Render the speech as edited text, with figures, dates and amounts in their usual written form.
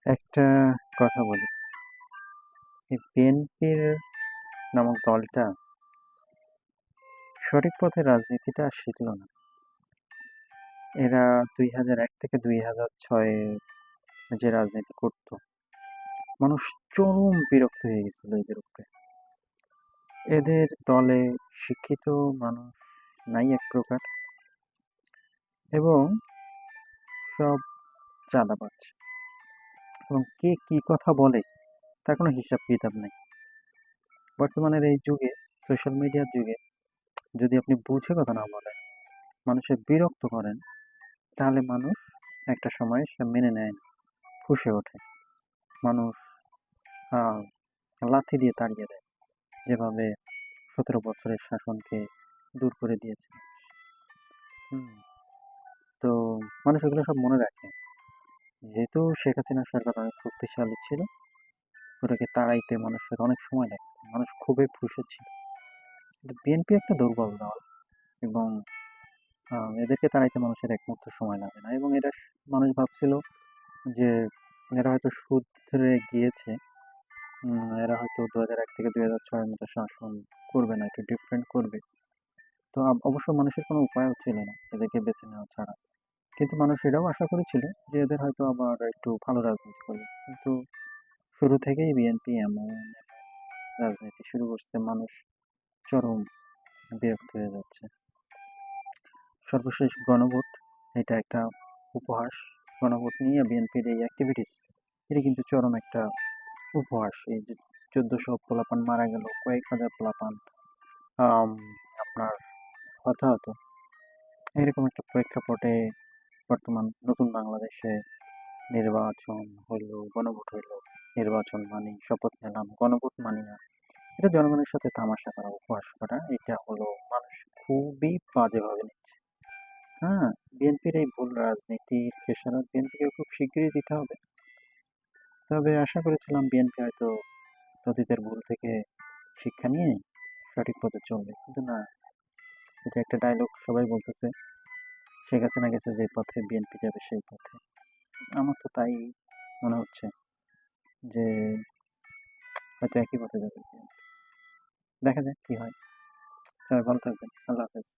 একটা কথা বলি, এই বিএনপির নামক দলটা সঠিক পথে রাজনীতিটা আর শিখল না। এরা ২০০১ থেকে ২০০৬ যে রাজনীতি করত, মানুষ চরম বিরক্ত হয়ে গেছিল এদের উপরে। এদের দলে শিক্ষিত মানুষ নাই এক প্রকার, এবং সব চাঁদাবাজ, এবং কে কি কথা বলে তার কোনো হিসাব কিতাব নেই। বর্তমানের এই যুগে, সোশ্যাল মিডিয়ার যুগে, যদি আপনি বুঝে কথা না বলেন, মানুষের বিরক্ত করেন, তাহলে মানুষ একটা সময় সে মেনে নেয় না, ফুঁসে ওঠে। মানুষ আহ, লাথি দিয়ে তাড়িয়ে দেয়, যেভাবে ১৭ বছরের শাসনকে দূর করে দিয়েছে। হুম, তো মানুষ এগুলো সব মনে রাখে। যেহেতু শেখ হাসিনা সরকার অনেক শক্তিশালী ছিল, ওটাকে তাড়াইতে মানুষের অনেক সময় লাগছে, মানুষ খুবই ফুঁসে ছিল। কিন্তু বিএনপি একটা দুর্বল দল, এবং এদেরকে তাড়াইতে মানুষের এক মুহূর্ত সময় লাগে না। এবং এরা মানুষ ভাবছিল যে এরা হয়তো শুধরে গিয়েছে, এরা হয়তো ২০০১ থেকে ২০০৬ এর মতো শাসন করবে না, একটু ডিফারেন্ট করবে। তো অবশ্য মানুষের কোনো উপায়ও ছিল না এদেরকে বেছে নেওয়া ছাড়া। কিন্তু মানুষ এটাও আশা করেছিল যে এদের হয়তো আবার একটু ভালো রাজনীতি করবে। কিন্তু শুরু থেকেই বিএনপি এমন রাজনীতি শুরু করছে, মানুষ চরম বিরক্ত হয়ে যাচ্ছে। সর্বশেষ গণভোট, এটা একটা উপহাস। গণভোট নিয়ে বিএনপির এই অ্যাক্টিভিটিস, এটা কিন্তু চরম একটা উপহাস। এই যে ১৪০০ পোলাপান মারা গেল, কয়েক হাজার পোলাপান আম, আপনার হতাহত, এরকম একটা প্রেক্ষাপটে বর্তমান নতুন বাংলাদেশে নির্বাচন হইলো, গণভোট হইলো। নির্বাচন মানি, শপথ নিলাম, গণভোট মানি না। এটা জনগণের সাথে তামাশা করা, উপহাস করা, এটা হলো মানুষ খুবই বাজেভাবে নিচ্ছে। হ্যাঁ, বিএনপির এই ভুল রাজনীতির খেসারত বিএনপিকে খুব শিগগিরই দিতে হবে। তবে আশা করেছিলাম বিএনপি হয়তো অতীতের ভুল থেকে শিক্ষা নিয়ে সঠিক পথে চলবে, কিন্তু না। এটা একটা ডায়লগ সবাই বলতেছে, শেখ হাসিনা গেছে যে পথে বিএনপি যাবে সেই পথে। আমার তো তাই মনে হচ্ছে যে হয়তো একই পথে যাবে BNP। দেখা যাক কি হয়। সবাই ভালো থাকবেন, আল্লাহ হাফেজ।